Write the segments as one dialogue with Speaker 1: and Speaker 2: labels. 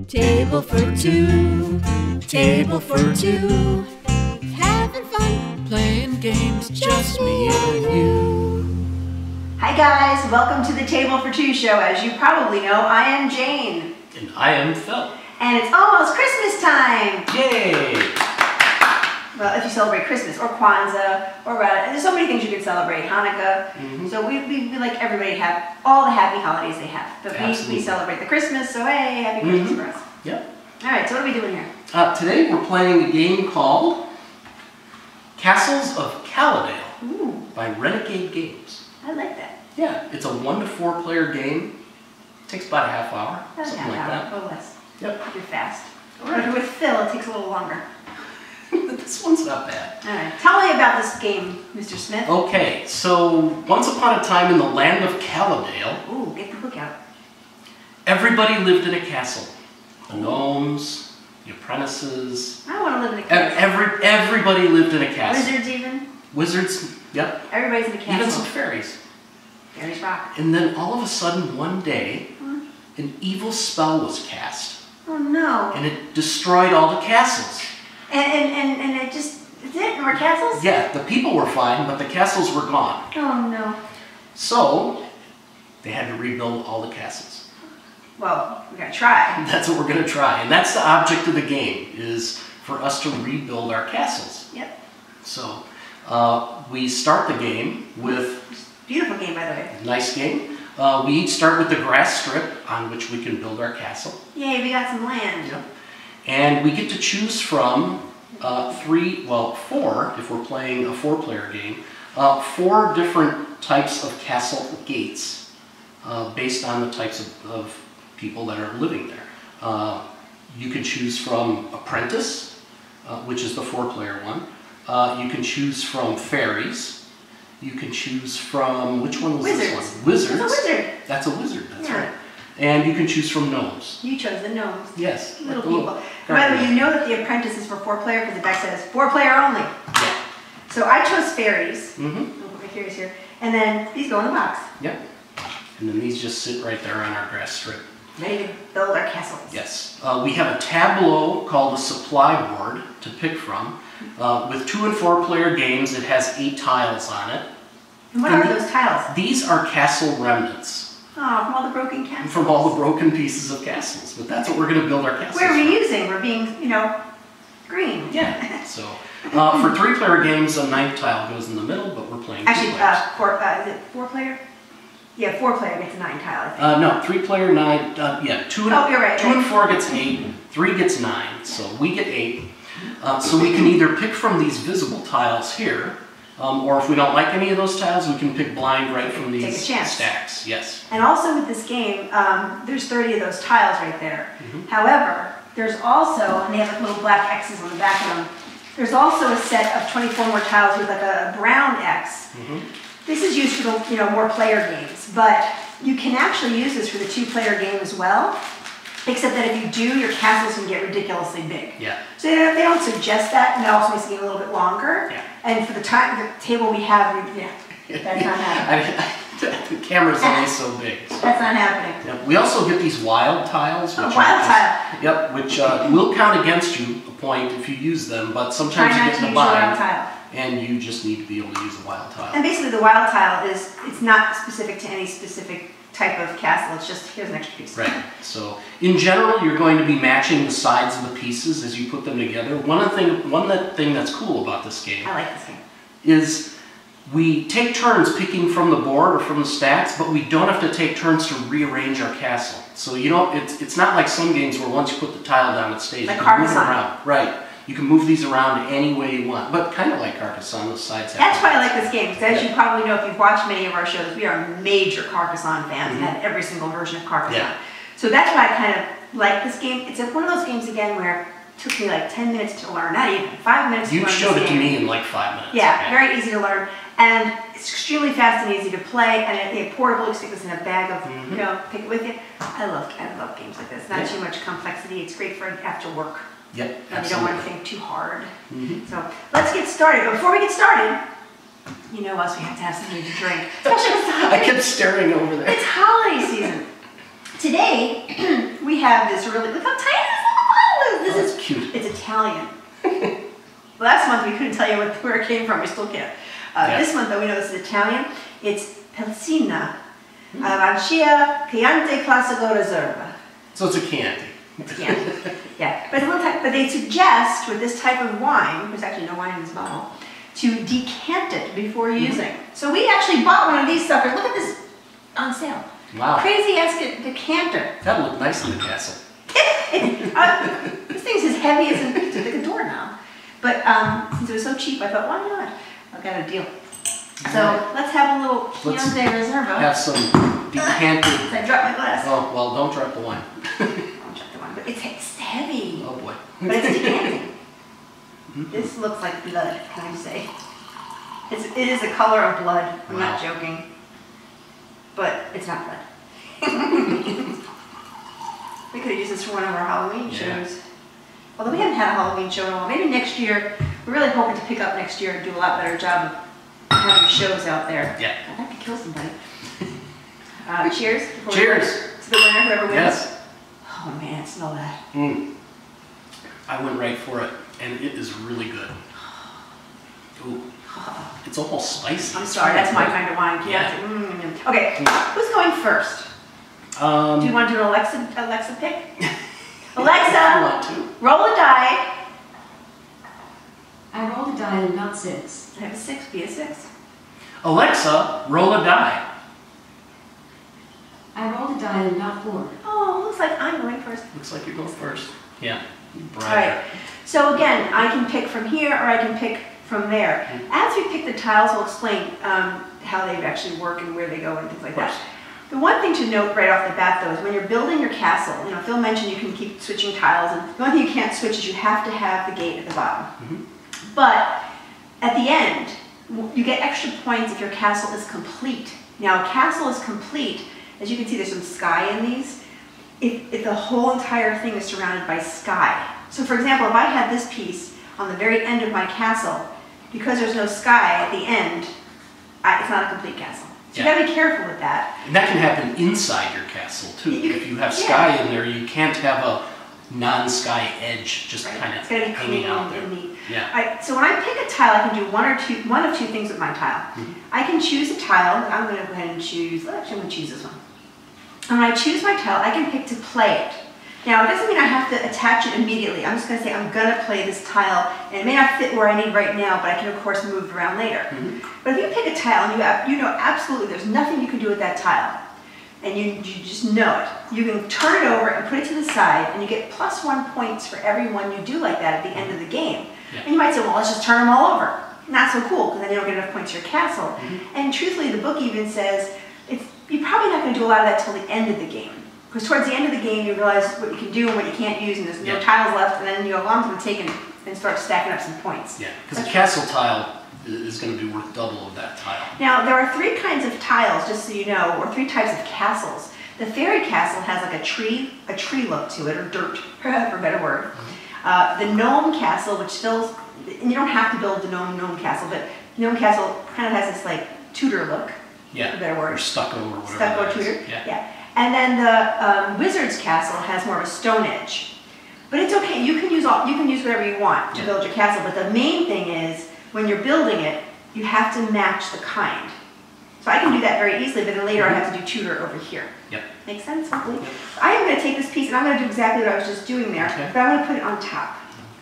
Speaker 1: Table for two, table for two. Having fun, playing games, just me and you.
Speaker 2: Hi guys, welcome to the Table for Two show. As you probably know, I am Jane.
Speaker 3: And I am Phil.
Speaker 2: And it's almost Christmas time!
Speaker 3: Yay!
Speaker 2: Well, if you celebrate Christmas, or Kwanzaa, or there's so many things you can celebrate, Hanukkah. So we like everybody to have all the happy holidays they have. But we celebrate the Christmas, so hey, happy Christmas for us.
Speaker 3: Yep.
Speaker 2: Alright, so what are we doing here?
Speaker 3: Today we're playing a game called Castles of Caladale by Renegade Games.
Speaker 2: I like that.
Speaker 3: Yeah, it's a 1 to 4 player game. It takes about a half hour, something like that.
Speaker 2: Or less.
Speaker 3: Yep.
Speaker 2: You're fast. But with Phil, it takes a little longer.
Speaker 3: This one's not bad.
Speaker 2: Alright, tell me about this game, Mr. Smith.
Speaker 3: Okay, so once upon a time in the land of Caladale,
Speaker 2: Ooh, get the book out.
Speaker 3: everybody lived in a castle. The gnomes, the apprentices.
Speaker 2: I want to live in a castle.
Speaker 3: Everybody lived in a castle.
Speaker 2: Wizards even?
Speaker 3: Wizards, yep.
Speaker 2: Everybody's in a castle.
Speaker 3: Even some fairies.
Speaker 2: Fairies rock.
Speaker 3: And then all of a sudden, one day, an evil spell was cast.
Speaker 2: Oh no.
Speaker 3: And it destroyed all the castles.
Speaker 2: And it just, is it? More castles?
Speaker 3: Yeah, the people were fine, but the castles were gone.
Speaker 2: Oh no.
Speaker 3: So, they had to rebuild all the castles.
Speaker 2: Well, we gotta try.
Speaker 3: That's what we're going to try. And that's the object of the game, is for us to rebuild our castles.
Speaker 2: Yep.
Speaker 3: So, we start the game with...
Speaker 2: Beautiful game, by the way.
Speaker 3: Nice game. We each start with the grass strip on which we can build our castle.
Speaker 2: Yay, we got some land.
Speaker 3: Yep. And we get to choose from 4, if we're playing a 4-player game, 4 different types of castle gates based on the types of people that are living there. You can choose from apprentice, which is the 4-player one. You can choose from fairies. You can choose from, which one was this one? Wizards.
Speaker 2: It's a wizard.
Speaker 3: That's a wizard, that's right. And you can choose from gnomes.
Speaker 2: You chose the gnomes.
Speaker 3: Yes.
Speaker 2: Little people. By the way, you know that the apprentice is for 4-player because the back says 4-player only.
Speaker 3: Yeah.
Speaker 2: So I chose fairies.
Speaker 3: Mm-hmm.
Speaker 2: I'll put my fairies here. And then these go in the box.
Speaker 3: Yep. And then these just sit right there on our grass strip.
Speaker 2: Ready to build our castles.
Speaker 3: Yes. We have a tableau called a supply board to pick from. With 2 and 4-player games, it has 8 tiles on it.
Speaker 2: And what are those tiles?
Speaker 3: These are castle remnants.
Speaker 2: Oh, from all the broken castles.
Speaker 3: From all the broken pieces of castles. But that's what we're going to build our castles
Speaker 2: We're
Speaker 3: from.
Speaker 2: reusing. We're being, green.
Speaker 3: Yeah. So, for 3-player games, a 9th tile goes in the middle, but we're playing 2 players.
Speaker 2: Actually, is it 4-player? Yeah, 4-player gets a 9 tile, I think.
Speaker 3: No, 3-player, 9, 2 and,
Speaker 2: you're right,
Speaker 3: 2 and 4 gets 8, 3 gets 9, so we get 8. So we can either pick from these visible tiles here, or if we don't like any of those tiles, we can pick blind right from these stacks. Yes.
Speaker 2: And also with this game, there's 30 of those tiles right there. However, there's also, and they have like little black X's on the back of them, there's also a set of 24 more tiles with like a brown X. This is used for the more player games, but you can actually use this for the 2-player game as well, except that if you do, your castles can get ridiculously big.
Speaker 3: Yeah. So
Speaker 2: they don't suggest that, and it also makes the game a little bit longer.
Speaker 3: Yeah.
Speaker 2: And for the table we have, that's not happening.
Speaker 3: The camera's only so big. So.
Speaker 2: That's not happening.
Speaker 3: Yep. We also get these wild tiles. Which
Speaker 2: tile.
Speaker 3: Which will count against you a point if you use them, but sometimes you get in a bind. And you just need to be able to use a wild tile.
Speaker 2: And basically the wild tile it's not specific to any specific type of castle, it's just, here's an extra piece.
Speaker 3: Right. So, in general, you're going to be matching the sides of the pieces as you put them together. One thing that's cool about this game...
Speaker 2: I like this game.
Speaker 3: ...is we take turns picking from the board or from the stacks, but we don't have to take turns to rearrange our castle. So, it's not like some games where once you put the tile down, it stays.
Speaker 2: Like
Speaker 3: you can move it
Speaker 2: Carcassonne.
Speaker 3: around. Right. You can move these around any way you want, but kind of like Carcassonne, the sides have.
Speaker 2: That's why I like this game, because as you probably know if you've watched many of our shows, we are major Carcassonne fans and have every single version of Carcassonne.
Speaker 3: Yeah.
Speaker 2: So that's why I kind of like this game. It's one of those games, again, where it took me like 10 minutes to learn, not even 5 minutes to learn this game.
Speaker 3: You showed it to me in like 5 minutes.
Speaker 2: Yeah, very easy to learn, and it's extremely fast and easy to play, and it's portable. You stick this in a bag of, take it with you. I love games like this. Not too much complexity. It's great for after work.
Speaker 3: Yep,
Speaker 2: and you don't want to think too hard. So let's get started. But before we get started, you know us, we have to have something to drink. Especially this holiday.
Speaker 3: I kept staring over there.
Speaker 2: It's holiday season. Today, we have this really, look how tiny this little bottle is. This is
Speaker 3: cute.
Speaker 2: It's Italian. Last month we couldn't tell you where it came from. We still can't. This month though we know this is Italian. It's Pelsina Arancia Chianti Classico Reserva.
Speaker 3: So it's a Chianti.
Speaker 2: It's Chianti. Yeah, but, but they suggest with this type of wine, there's actually no wine in this bottle, to decant it before using. So we actually bought one of these suckers. Look at this on sale.
Speaker 3: Wow.
Speaker 2: Crazy ass decanter.
Speaker 3: That looked nice in the castle.
Speaker 2: This thing's as heavy as it's like a doorknob. But since it was so cheap, I thought, why not? I got a deal. So let's have a little Chianti Reserva.
Speaker 3: Have some decanted.
Speaker 2: I dropped my glass.
Speaker 3: Oh, well, don't drop the wine.
Speaker 2: Don't drop the wine, but it's heavy.
Speaker 3: Oh boy.
Speaker 2: But it's decanted. This looks like blood, can I say? It is the color of blood. I'm not joking. But it's not blood. We could have used this for one of our Halloween shows. Although we haven't had a Halloween show in a while. Maybe next year, we're really hoping to pick up next year and do a lot better job of having shows out there.
Speaker 3: Yeah.
Speaker 2: That could kill somebody. Cheers.
Speaker 3: Cheers.
Speaker 2: To the winner, whoever wins.
Speaker 3: Yes.
Speaker 2: Oh man, smell that.
Speaker 3: I went right for it, and it is really good. Ooh. It's almost spicy.
Speaker 2: I'm sorry, that's my kind of wine.
Speaker 3: Yeah.
Speaker 2: Okay, who's going first? Do you want to do an Alexa pick? Alexa,
Speaker 3: you want to.
Speaker 2: roll a die.
Speaker 4: I rolled a die and got 6.
Speaker 2: I have a 6, be a 6.
Speaker 3: Alexa, roll a die.
Speaker 4: I rolled a die and got 4.
Speaker 2: Oh, looks like I'm going first.
Speaker 3: Looks like you're going first. Yeah.
Speaker 2: All right. So again, I can pick from here or I can pick from there. As we pick the tiles, we'll explain how they actually work and where they go and things like that. The one thing to note right off the bat though is when you're building your castle, you know, Phil mentioned you can keep switching tiles, and the only thing you can't switch is you have to have the gate at the bottom. But at the end, you get extra points if your castle is complete. Now a castle is complete, as you can see there's some sky in these, if the whole entire thing is surrounded by sky. So for example, if I had this piece on the very end of my castle, because there's no sky at the end, it's not a complete castle. So you gotta be careful with that.
Speaker 3: And that can happen inside your castle too. If you have sky in there, you can't have a non-sky edge just kind of hanging out there. Yeah. So when I pick a tile, I can do one of two things with my tile. I can choose a tile. I'm going to go ahead and choose. Actually, I'm going to choose this one. And when I choose my tile, I can pick to play it. Now, it doesn't mean I have to attach it immediately. I'm just going to say I'm going to play this tile, and it may not fit where I need right now, but I can, of course, move it around later. But if you pick a tile, and you know absolutely there's nothing you can do with that tile, and you just know it, you can turn it over and put it to the side, and you get +1 points for every one you do like that at the end of the game. And you might say, well, let's just turn them all over. Not so cool, because then you don't get enough points for your castle. And truthfully, the book even says you're probably not going to do a lot of that till the end of the game. Because towards the end of the game, you realize what you can do and what you can't use, and there's no tiles left, and then you go, well, I'm going to take and start stacking up some points. Yeah, because a castle tile is going to be worth double of that tile.
Speaker 2: Now, there are 3 kinds of tiles, just so you know, or 3 types of castles. The fairy castle has like a tree look to it, or dirt, for a better word. The gnome castle, which fills, and you don't have to build the gnome castle, but gnome castle kind of has this like Tudor look, for a better word.
Speaker 3: Or stucco or whatever.
Speaker 2: Stucco Tudor, yeah. And then the wizard's castle has more of a stone edge. But it's okay, you can use whatever you want to build your castle, but the main thing is, when you're building it, you have to match the kind. So I can do that very easily, but then later I have to do Tudor over here. Makes sense, hopefully? I am going to take this piece, and I'm going to do exactly what I was just doing there, but I'm going to put it on top.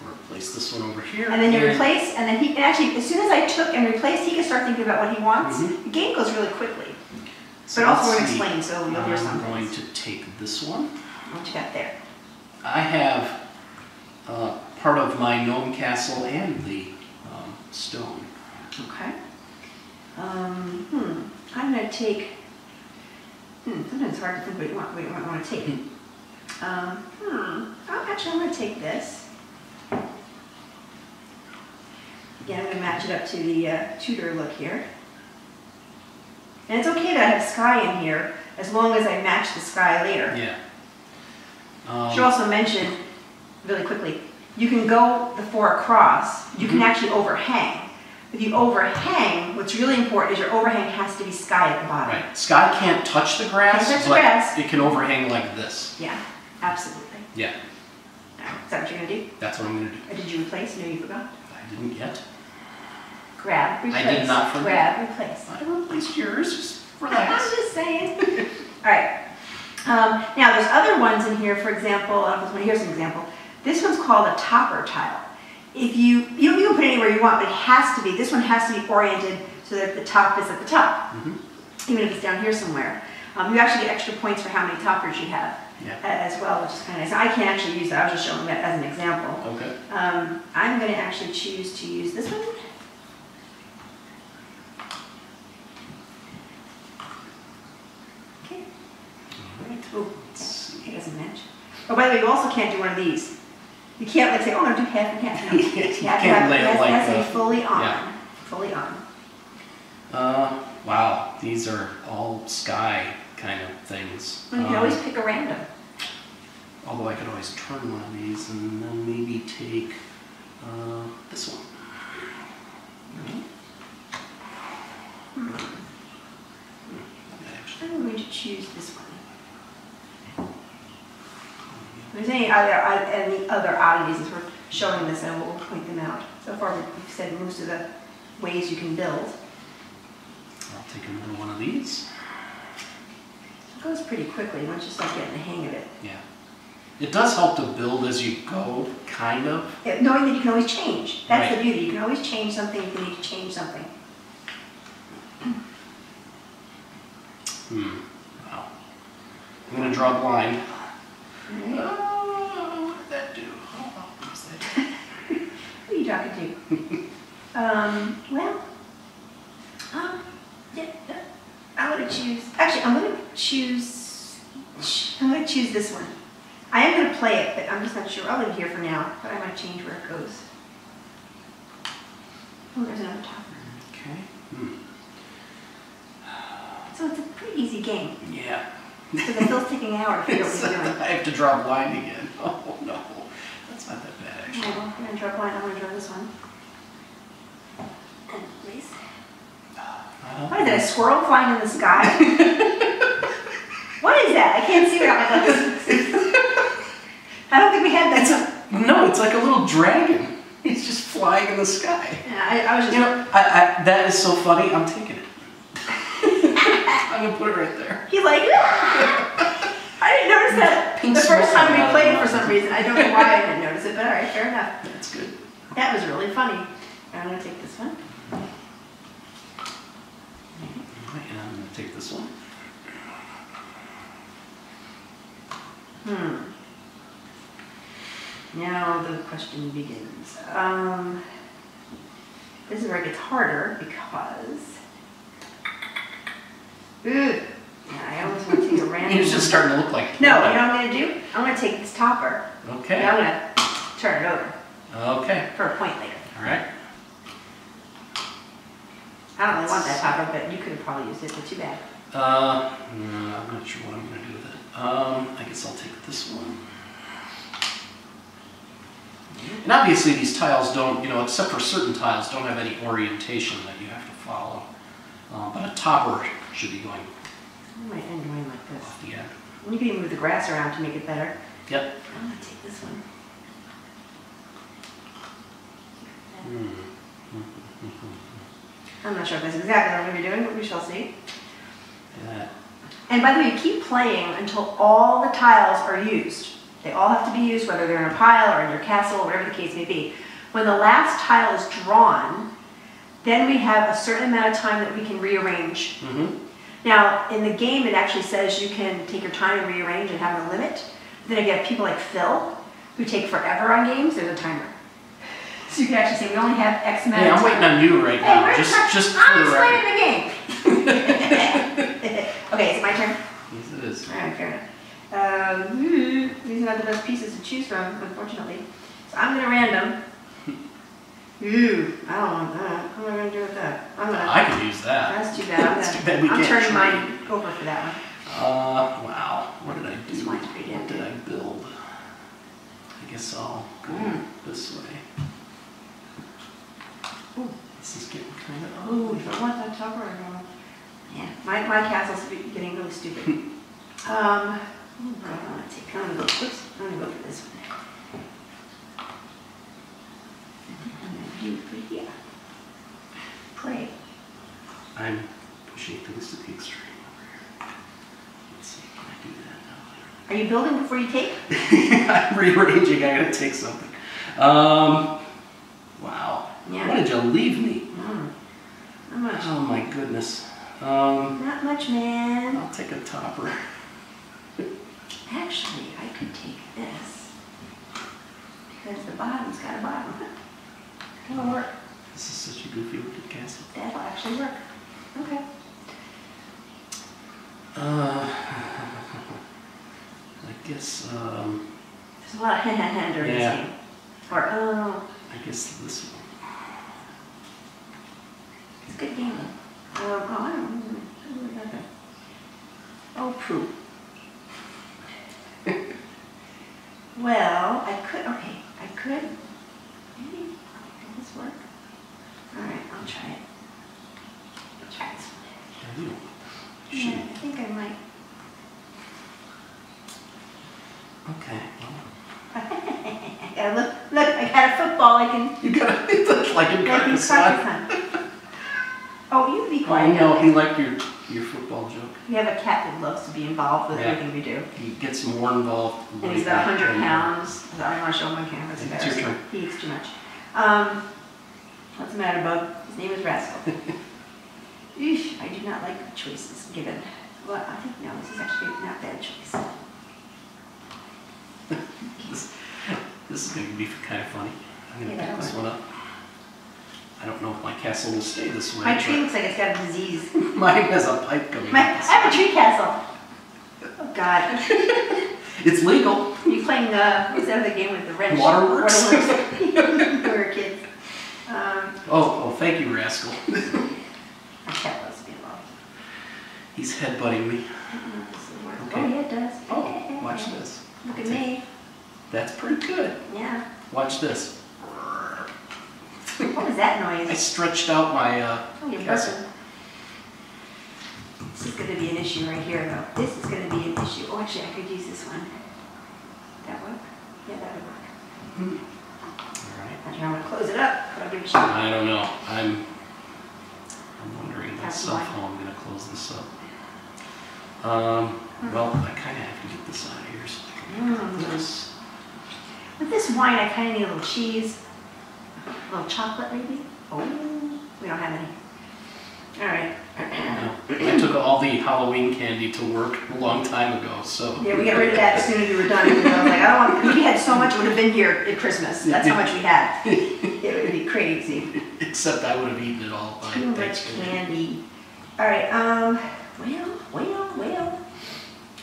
Speaker 3: Replace this one over here.
Speaker 2: And then you replace, and then and actually, as soon as I took and replaced, he can start thinking about what he wants. The game goes really quickly. But also we're going to explain, so you'll hear something.
Speaker 3: I'm going to take this one.
Speaker 2: What you got there?
Speaker 3: I have part of my gnome castle and the stone.
Speaker 2: Okay. I'm going to take, sometimes it's hard to think what you want to take. Actually, I'm going to take this. Again, I'm going to match it up to the Tudor look here. And it's okay that I have sky in here, as long as I match the sky later. Should also mention, really quickly, you can go the 4 across, you can actually overhang. If you overhang, what's really important is your overhang has to be sky at the bottom.
Speaker 3: Sky can't touch the grass,
Speaker 2: but
Speaker 3: it can overhang like this.
Speaker 2: Absolutely.
Speaker 3: Yeah,
Speaker 2: Is that what you're going to do?
Speaker 3: that's what I'm going to do.
Speaker 2: Or did you replace? No, you forgot.
Speaker 3: I didn't yet.
Speaker 2: Grab, replace.
Speaker 3: I did not forget.
Speaker 2: Grab, replace.
Speaker 3: I replaced yours, just
Speaker 2: I'm
Speaker 3: relax.
Speaker 2: just saying. All right. Now, there's other ones in here, for example, here's an example. This one's called a topper tile. If you can put it anywhere you want, but it has to be, this one has to be oriented so that the top is at the top, even if it's down here somewhere. You actually get extra points for how many toppers you have as well, which is kind of nice. I can't actually use that, I was just showing that as an example.
Speaker 3: Okay.
Speaker 2: I'm going to actually choose to use this one. Okay.
Speaker 3: Alright.
Speaker 2: Oh,
Speaker 3: Let's see.
Speaker 2: it doesn't match. Oh, by the way, you also can't do one of these. You can't like say, oh, I'm going to do half and half. No.
Speaker 3: You can't lay it like
Speaker 2: has to be
Speaker 3: that.
Speaker 2: fully on.
Speaker 3: Yeah.
Speaker 2: Fully on.
Speaker 3: Wow, these are all sky kind of things.
Speaker 2: Well, you can always pick a random.
Speaker 3: Although I could always turn one of these and then maybe take this one.
Speaker 2: I'm going to choose this one. If there's any other oddities as we're showing this, and we'll point them out. So far, we've said most of the ways you can build.
Speaker 3: I'll take another one of these.
Speaker 2: It goes pretty quickly once you start getting the hang of it.
Speaker 3: Yeah. It does help to build as you go, kind of.
Speaker 2: Knowing that you can always change. That's
Speaker 3: Right.
Speaker 2: the beauty. You can always change something if you need to change something.
Speaker 3: Wow. I'm going to draw a line.
Speaker 2: Right.
Speaker 3: Oh, what did that do? Oh, what was that?
Speaker 2: Who are you talking to? I'm going to choose, actually, I'm going to choose this one. I am going to play it, but I'm just not sure. I'll leave it here for now, but I might change where it goes. Oh, there's another topper.
Speaker 3: Okay.
Speaker 2: So it's a pretty easy game.
Speaker 3: Yeah.
Speaker 2: Because it feels taking an hour to figure out what you're doing.
Speaker 3: I have to draw a line again. Oh, no. That's not that bad, actually.
Speaker 2: Oh, well, I'm going to draw a line. I'm going to draw this one. And please. What is that, a squirrel flying in the sky? What is that? I can't see without my glasses. I don't think we had that.
Speaker 3: No, it's like a little dragon. He's just flying in the sky.
Speaker 2: Yeah, I was just...
Speaker 3: You know, that is so funny. I'm taking it. I'm going to put it right there.
Speaker 2: He's like, I didn't notice that
Speaker 3: Pink
Speaker 2: the first
Speaker 3: smoke
Speaker 2: time we
Speaker 3: coming out of
Speaker 2: played
Speaker 3: the
Speaker 2: for some
Speaker 3: mouth.
Speaker 2: reason. I don't know why I didn't notice it, but all right, fair enough.
Speaker 3: That's good.
Speaker 2: That was really funny. I'm going to take this one.
Speaker 3: Alright, and I'm going to take this one.
Speaker 2: Now the question begins. This is where it gets harder because... Ooh, I always want to take a random
Speaker 3: It's just starting to look like...
Speaker 2: No, you know what I'm going to do? I'm going to take this topper.
Speaker 3: Okay.
Speaker 2: And I'm going to turn it over
Speaker 3: Okay.
Speaker 2: for a point later.
Speaker 3: Alright.
Speaker 2: I don't really want that topper, but you could have probably used it, but too bad.
Speaker 3: No, I'm not sure what I'm going to do with it. I guess I'll take this one. And obviously these tiles don't, except for certain tiles, don't have any orientation that you have to follow. But a topper should be going
Speaker 2: I might end mine like this.
Speaker 3: off the end.
Speaker 2: You can even move the grass around to make it better.
Speaker 3: Yep.
Speaker 2: I'm going to take this one. I'm not sure if that's exactly what I'm going to be doing, but we shall see.
Speaker 3: Yeah.
Speaker 2: And by the way, you keep playing until all the tiles are used. They all have to be used, whether they're in a pile or in your castle, or whatever the case may be. When the last tile is drawn, then we have a certain amount of time that we can rearrange. Now, in the game, it actually says you can take your time and rearrange and have a limit. Then if you have people like Phil, who take forever on games, there's a timer. So you can actually say, we only have X amount
Speaker 3: Hey,
Speaker 2: of
Speaker 3: I'm
Speaker 2: time.
Speaker 3: waiting on you right now.
Speaker 2: Hey,
Speaker 3: Just
Speaker 2: I'm
Speaker 3: for the record.
Speaker 2: explaining the game. Okay, is it my turn?
Speaker 3: Yes, it is.
Speaker 2: All right, fair enough. These are not the best pieces to choose from, unfortunately. So I'm going to random. Ooh, I don't want that. What am I going to do with that?
Speaker 3: I could use that.
Speaker 2: That's too bad.
Speaker 3: That's too bad we
Speaker 2: I'm
Speaker 3: can't
Speaker 2: turning
Speaker 3: trade.
Speaker 2: mine over for that one.
Speaker 3: Wow. What did I do?
Speaker 2: This one's pretty
Speaker 3: What
Speaker 2: good.
Speaker 3: did I build? I guess I'll go this way.
Speaker 2: Ooh.
Speaker 3: This is getting kind of...
Speaker 2: Ooh, if I want that topper, I don't know. Yeah, my castle's getting really stupid. Oh, God, I want to take, I'm going to go, oops, I'm going to go for this one. And then you put it here. Pray.
Speaker 3: I'm pushing things to the extreme over here. Let's see, can I do that now?
Speaker 2: Are you building before you take?
Speaker 3: I'm rearranging, I gotta take something. Wow.
Speaker 2: Yeah.
Speaker 3: What did you leave me?
Speaker 2: Not much.
Speaker 3: Oh my goodness.
Speaker 2: Not much, man.
Speaker 3: I'll take a topper.
Speaker 2: Actually, I could take this. Because the bottom's got a bottom. That'll work.
Speaker 3: This is such a goofy looking castle.
Speaker 2: That'll actually work. Okay.
Speaker 3: I guess,
Speaker 2: There's a lot of hand during this game. Or, oh.
Speaker 3: I guess this one.
Speaker 2: It's a good game. Oh, I don't know about that. Oh, poo. Well, I could, okay, I could. Maybe, will this work? Alright, I'll try it. I'll try this one. Yeah, I think I might.
Speaker 3: Okay, well.
Speaker 2: Look, I got a football I can.
Speaker 3: You got it, that's like in Carcassonne.
Speaker 2: Oh, you be quiet.
Speaker 3: Oh no, he liked your football joke.
Speaker 2: We have a cat that loves to be involved with everything we do.
Speaker 3: He gets more involved.
Speaker 2: And he's about 100 pounds. I don't want to show him on camera. It's
Speaker 3: It's your turn.
Speaker 2: He eats too much. What's the matter, Bug? His name is Rascal. Eesh, I do not like the choices given. Well, I think, no, this is actually not a bad choice.
Speaker 3: This is going to be kind of funny. I'm going to
Speaker 2: Yeah,
Speaker 3: pick this one up. I don't know if my castle will stay this way.
Speaker 2: My tree looks like it's got a disease.
Speaker 3: Mine has a pipe coming
Speaker 2: I
Speaker 3: out.
Speaker 2: have a tree castle. Oh, God.
Speaker 3: It's legal.
Speaker 2: You playing, what's that other game with the wrench?
Speaker 3: Waterworks?
Speaker 2: Waterworks. We were kids.
Speaker 3: Oh, thank you, Rascal.
Speaker 2: My cat loves to be involved.
Speaker 3: He's headbutting me.
Speaker 2: I don't know if this will work.
Speaker 3: Okay.
Speaker 2: Oh, yeah, it does.
Speaker 3: Oh, watch this.
Speaker 2: Look at me.
Speaker 3: That's pretty good.
Speaker 2: Yeah.
Speaker 3: Watch this.
Speaker 2: What was that
Speaker 3: I
Speaker 2: noise?
Speaker 3: stretched out my
Speaker 2: Oh, you're
Speaker 3: castle.
Speaker 2: burping. This is going to be an issue right here, though. This is going to be an issue. Oh, actually, I could use this one. That work? Yeah, that would work.
Speaker 3: All right.
Speaker 2: I'm going to close it up, but I'll give it a shot.
Speaker 3: I don't know. I'm wondering
Speaker 2: That's
Speaker 3: myself
Speaker 2: why.
Speaker 3: how I'm going to close this up. Well, I kind of have to get this out of here so I can get this.
Speaker 2: With this wine, I kind of need a little cheese. A little chocolate, maybe? Oh, we don't have any. All right.
Speaker 3: I took all the Halloween candy to work a long time ago, so.
Speaker 2: Yeah, we got rid of that as soon as we were done. Because I was like, I don't want, because we had so much, it would have been here at Christmas. That's how much we had. It would be crazy.
Speaker 3: Except I would have eaten it all by
Speaker 2: Too much
Speaker 3: Thanksgiving.
Speaker 2: candy. All right, well,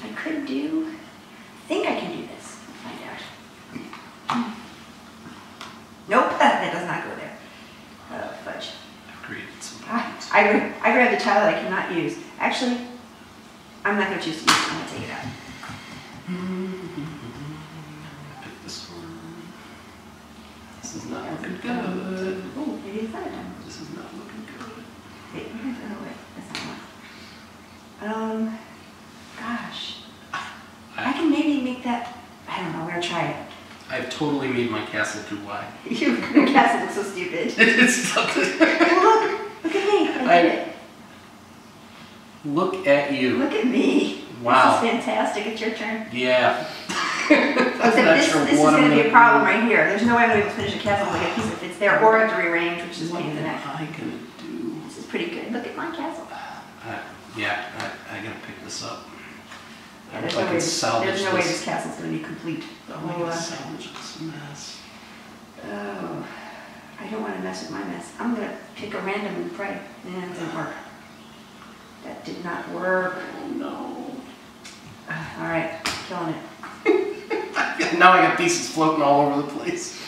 Speaker 2: I could do, I think I can do this. Let's find out. Nope, that does not go there. Oh, fudge.
Speaker 3: I've created some.
Speaker 2: I grabbed the tile that I cannot use. Actually, I'm not going to choose to use it. I'm going to take it out.
Speaker 3: Pick this one. This is not looking good.
Speaker 2: Oh, maybe it's not done.
Speaker 3: This is not looking good.
Speaker 2: Wait, oh, wait, that's not one. Gosh. I can maybe make that, I don't know, we're going to try it.
Speaker 3: I've totally made my castle too wide.
Speaker 2: Your castle looks so stupid.
Speaker 3: It's nothing.
Speaker 2: Look at me. I did it.
Speaker 3: Look at you.
Speaker 2: Look at me.
Speaker 3: Wow.
Speaker 2: This is fantastic. It's your turn.
Speaker 3: Yeah.
Speaker 2: Except this is going to be a problem right here. There's no way I'm going to be able to finish a castle with like a piece of it's there or I have to rearrange, which is a pain in the neck.
Speaker 3: What am I going to do?
Speaker 2: This is pretty good. Look at my castle.
Speaker 3: I got to pick this up.
Speaker 2: Yeah,
Speaker 3: There's no
Speaker 2: way this castle's going to be complete. So
Speaker 3: I can salvage this mess.
Speaker 2: oh, I don't want to mess with my mess. I'm going to pick a random and pray. And it didn't work. That did not work.
Speaker 3: Oh no.
Speaker 2: All right, killing it.
Speaker 3: Now I got pieces floating all over the place.
Speaker 2: This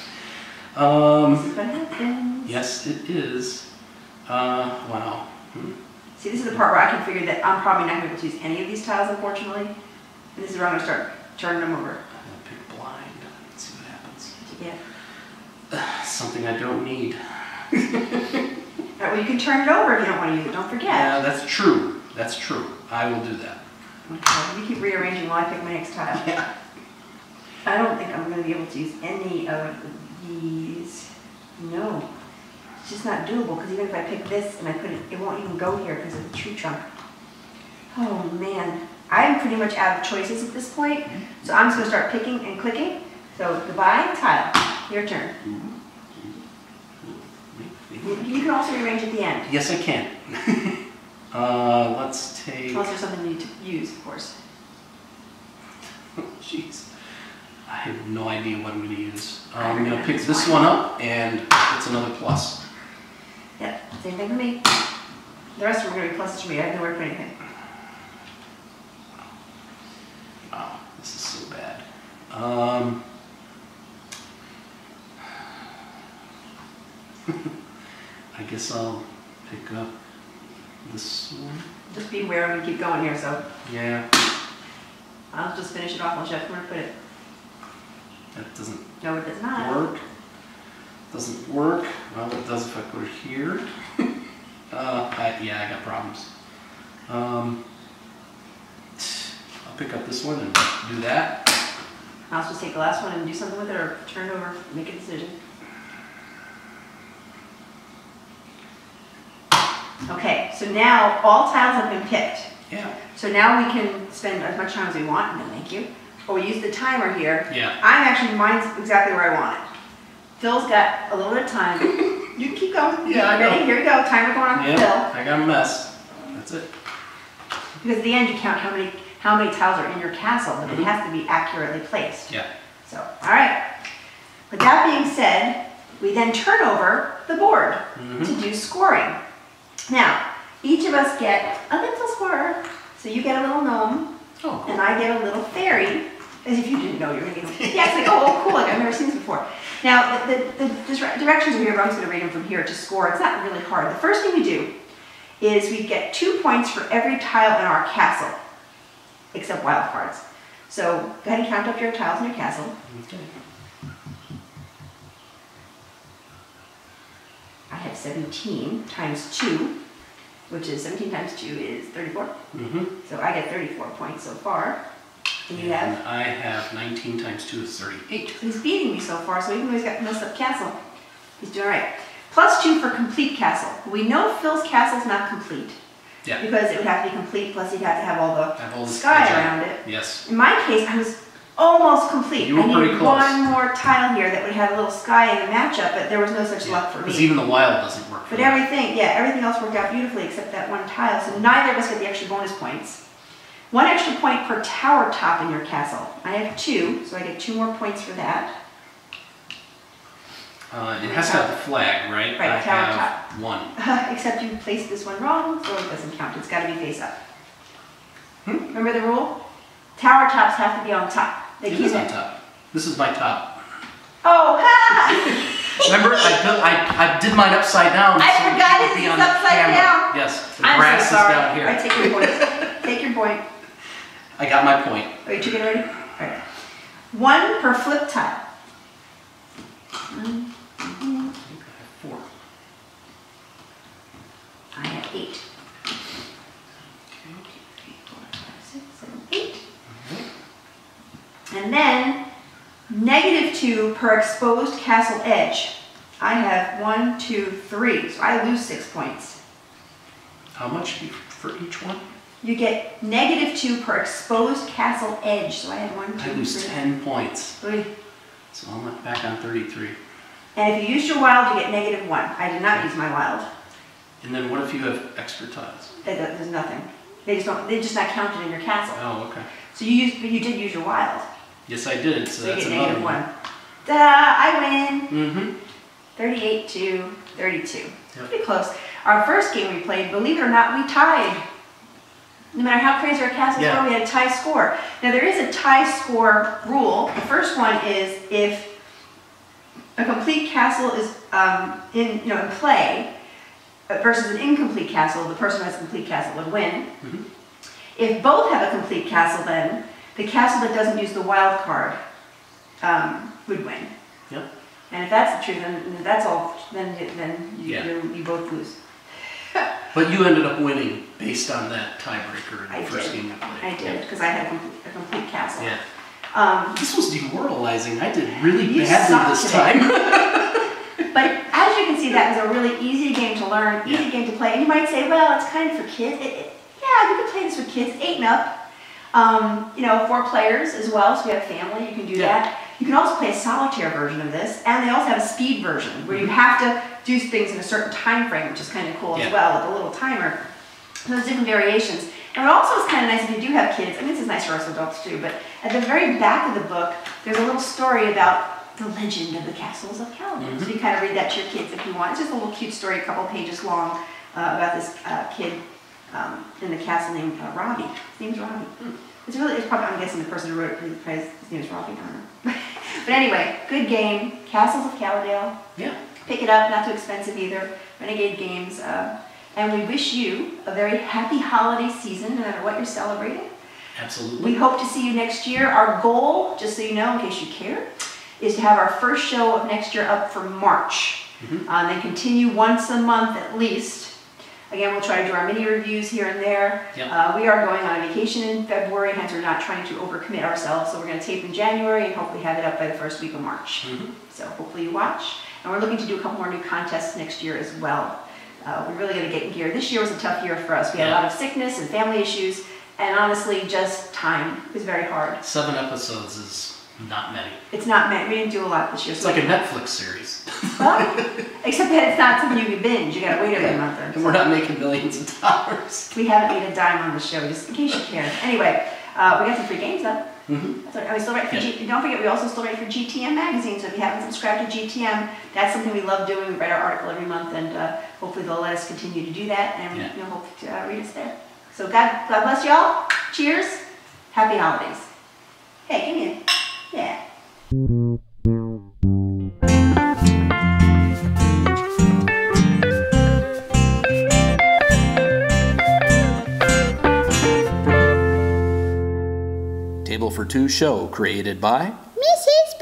Speaker 2: is what happens.
Speaker 3: Yes, it is. Wow.
Speaker 2: See, this is the part where I can figure that I'm probably not going to be able to use any of these tiles, unfortunately. And this is where I'm going to start turning them over.
Speaker 3: I'm going to pick blind. Let's see what happens.
Speaker 2: What'd you get?
Speaker 3: Something I don't need.
Speaker 2: Well, you can turn it over if you don't want to use it. Don't forget.
Speaker 3: Yeah, that's true. That's true. I will do that.
Speaker 2: Okay, you keep rearranging while I pick my next tile.
Speaker 3: Yeah.
Speaker 2: I don't think I'm going to be able to use any of these. No. It's just not doable because even if I pick this and I put it, it won't even go here because of the tree trunk. Oh man. I'm pretty much out of choices at this point. So I'm just going to start picking and clicking. So goodbye, tile. Your turn. You can also rearrange at the end.
Speaker 3: Yes, I can. Let's take...
Speaker 2: Unless there's something you need to use, of course.
Speaker 3: Jeez. I have no idea what I'm going to use. I'm going to pick this one up, and it's another plus.
Speaker 2: Yep, same thing for me. The rest of them are going to be pluses for me. I have nowhere to put anything.
Speaker 3: Wow, this is so bad. I guess I'll pick up this one.
Speaker 2: Just be aware I'm going to keep going here, so
Speaker 3: Yeah,
Speaker 2: I'll just finish it off. I'll show you where to put it.
Speaker 3: that doesn't
Speaker 2: No, it does not.
Speaker 3: work. Doesn't work. Well, it does if I put it here. Yeah, I got problems. I'll pick up this one and do that.
Speaker 2: I'll just take the last one and do something with it, or turn it over, make a decision. Okay, so now all tiles have been picked.
Speaker 3: Yeah.
Speaker 2: So now we can spend as much time as we want. No, thank you. Or we use the timer here.
Speaker 3: Yeah.
Speaker 2: Mine's exactly where I want it. Phil's got a little bit of time. You can keep going.
Speaker 3: Yeah, I
Speaker 2: Ready?
Speaker 3: know.
Speaker 2: Here we go. Timer going on for
Speaker 3: Yeah,
Speaker 2: Phil.
Speaker 3: I got a mess. That's it.
Speaker 2: Because at the end you count how many tiles are in your castle, but it has to be accurately placed.
Speaker 3: Yeah.
Speaker 2: So, all right. With that being said, we then turn over the board to do scoring. Now, each of us get a little scorer. So you get a little gnome,
Speaker 3: Oh, cool.
Speaker 2: and I get a little fairy. As if you didn't know you were going to get them. Yeah, it's like, oh, cool, like I've never seen this before. Now, the directions are here, but I'm just going to read them from here to score. It's not really hard. The first thing we do is we get 2 points for every tile in our castle, except wild cards. So go ahead and count up your tiles in your castle.
Speaker 3: Okay.
Speaker 2: I have 17 times 2, which is 17 times 2 is 34. So I get 34 points so far. And you have?
Speaker 3: And I have 19 times 2 is 38.
Speaker 2: So he's beating me so far, so even though he's got messed up castle, he's doing all right. Plus 2 for complete castle. We know Phil's castle's not complete.
Speaker 3: Yeah.
Speaker 2: Because it would have to be complete, plus he'd have to have all the
Speaker 3: this
Speaker 2: sky around it.
Speaker 3: Yes.
Speaker 2: In my case, I was almost complete.
Speaker 3: You were pretty
Speaker 2: needed
Speaker 3: close.
Speaker 2: one more tile here that would have a little sky in the matchup, but there was no such luck for me.
Speaker 3: Because even the wild doesn't work for
Speaker 2: But
Speaker 3: me.
Speaker 2: everything else worked out beautifully except that one tile, so neither of us get the extra bonus points. 1 extra point per tower top in your castle. I have 2, so I get 2 more points for that.
Speaker 3: It has to have the flag, right?
Speaker 2: Right,
Speaker 3: I
Speaker 2: tower
Speaker 3: have 1.
Speaker 2: Except you placed this one wrong, so it doesn't count. It's got to be face up. Remember the rule? Tower tops have to be on top. They
Speaker 3: It
Speaker 2: keep
Speaker 3: is on top. This is my top.
Speaker 2: Oh, ha!
Speaker 3: Remember, I did mine upside down.
Speaker 2: I
Speaker 3: so
Speaker 2: forgot
Speaker 3: it would
Speaker 2: it's
Speaker 3: be on the
Speaker 2: upside
Speaker 3: camera.
Speaker 2: down.
Speaker 3: Yes, the
Speaker 2: I'm
Speaker 3: grass
Speaker 2: so sorry.
Speaker 3: is down here.
Speaker 2: I take your point. Take your point.
Speaker 3: I got my point.
Speaker 2: Are you two getting ready? All right. 1 per flip tile. 1,
Speaker 3: I think I have 4.
Speaker 2: I have 8. 3, 4, 5, 6, 7, 8. And then -2 per exposed castle edge. I have 1, 2, 3. So I lose 6 points.
Speaker 3: How much for each one?
Speaker 2: You get -2 per exposed castle edge. So I had 1, 2,
Speaker 3: I lose
Speaker 2: 3.
Speaker 3: 10 points.
Speaker 2: 3.
Speaker 3: So I'm back on 33.
Speaker 2: And if you used your wild, you get -1. I did not use my wild.
Speaker 3: And then what if you have extra tiles?
Speaker 2: There's nothing. They're just not counted in your castle.
Speaker 3: Oh, okay.
Speaker 2: So you did use your wild.
Speaker 3: Yes, I did. So
Speaker 2: So you
Speaker 3: that's
Speaker 2: get
Speaker 3: another
Speaker 2: -1. Ta-da! I win. 38 to 32.
Speaker 3: Yep.
Speaker 2: Pretty close. Our first game we played, believe it or not, we tied. No matter how crazy our castles were, we had a tie score. Now there is a tie score rule. The first one is if a complete castle is in play versus an incomplete castle, the person who has a complete castle would win. If both have a complete castle, then the castle that doesn't use the wild card would win.
Speaker 3: Yep.
Speaker 2: And if that's the truth, then that's all. Then you both lose.
Speaker 3: But you ended up winning based on that tiebreaker in
Speaker 2: I
Speaker 3: the first
Speaker 2: did.
Speaker 3: game you played.
Speaker 2: I did, because I had a complete castle.
Speaker 3: Yeah. This was demoralizing. I did really
Speaker 2: You
Speaker 3: badly
Speaker 2: sucked
Speaker 3: this
Speaker 2: today.
Speaker 3: time.
Speaker 2: But as you can see, that was a really easy game to learn, easy
Speaker 3: Yeah.
Speaker 2: game to play. And you might say, well, it's kind of for kids. Yeah, you can play this with kids, 8 and up. 4 players as well, so if you have a family, you can do that. You can also play a solitaire version of this, and they also have a speed version where you have to do things in a certain time frame, which is kind of cool as well, with a little timer. So there's different variations. And what also is kind of nice if you do have kids, I mean, this is nice for us adults too, but at the very back of the book, there's a little story about the legend of the castles of Caladale. So you kind of read that to your kids if you want. It's just a little cute story, a couple pages long, about this kid in the castle named Robbie. His name's Robbie. It's probably, I'm guessing the person who wrote it, his name is Robbie, I don't know. But anyway, good game. Castles of Caladale.
Speaker 3: Yeah.
Speaker 2: Pick it up, not too expensive either. Renegade Games. And we wish you a very happy holiday season, no matter what you're celebrating.
Speaker 3: Absolutely.
Speaker 2: We hope to see you next year. Our goal, just so you know, in case you care, is to have our first show of next year up for March. Then continue once a month at least. Again, we'll try to do our mini reviews here and there.
Speaker 3: Yep.
Speaker 2: We are going on a vacation in February, hence we're not trying to overcommit ourselves. So we're going to tape in January and hopefully have it up by the first week of March. So hopefully you watch. And we're looking to do a couple more new contests next year as well. We're really going to get in gear. This year was a tough year for us. We had a lot of sickness and family issues, and honestly, just time was very hard.
Speaker 3: 7 episodes is not many.
Speaker 2: It's not many. We didn't do a lot this year.
Speaker 3: It's like a Netflix series.
Speaker 2: Well, except that it's not something you can binge. You got to wait every month.
Speaker 3: And we're not making millions of dollars.
Speaker 2: We haven't made a dime on the show, just in case you care. Anyway, we got some free games up. Are we still writing for don't forget, we also still write for GTM magazine, so if you haven't subscribed to GTM, that's something we love doing. We write our article every month, and hopefully they'll let us continue to do that, and hope to read us there. So God bless y'all. Cheers. Happy holidays. Hey, give me a, yeah.
Speaker 5: Table for Two show created by
Speaker 6: Mrs.